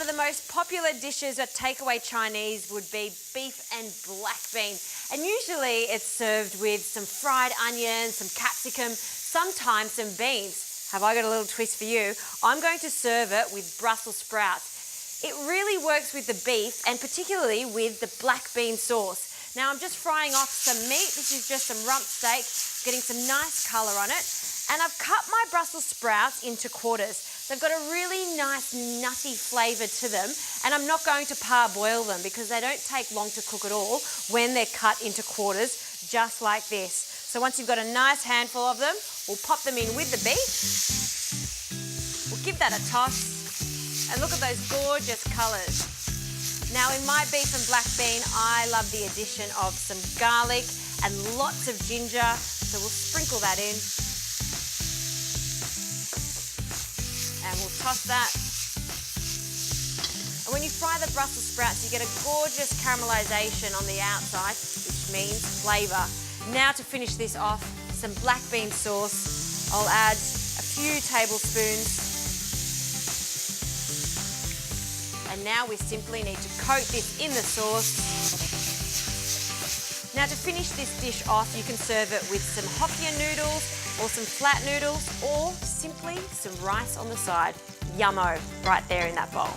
of the most popular dishes at takeaway Chinese would be beef and black bean. And usually it's served with some fried onions, some capsicum, sometimes some beans. Have I got a little twist for you? I'm going to serve it with Brussels sprouts. It really works with the beef and particularly with the black bean sauce. Now I'm just frying off some meat. This is just some rump steak, getting some nice colour on it. And I've cut my Brussels sprouts into quarters. They've got a really nice nutty flavour to them, and I'm not going to parboil them because they don't take long to cook at all when they're cut into quarters just like this. So once you've got a nice handful of them, we'll pop them in with the beef. We'll give that a toss, and look at those gorgeous colours. Now in my beef and black bean, I love the addition of some garlic and lots of ginger, so we'll sprinkle that in. And we'll toss that. And when you fry the Brussels sprouts, you get a gorgeous caramelisation on the outside, which means flavour. Now to finish this off, some black bean sauce. I'll add a few tablespoons. And now we simply need to coat this in the sauce. Now to finish this dish off, you can serve it with some Hokkien noodles or some flat noodles or simply some rice on the side. Yummo, right there in that bowl.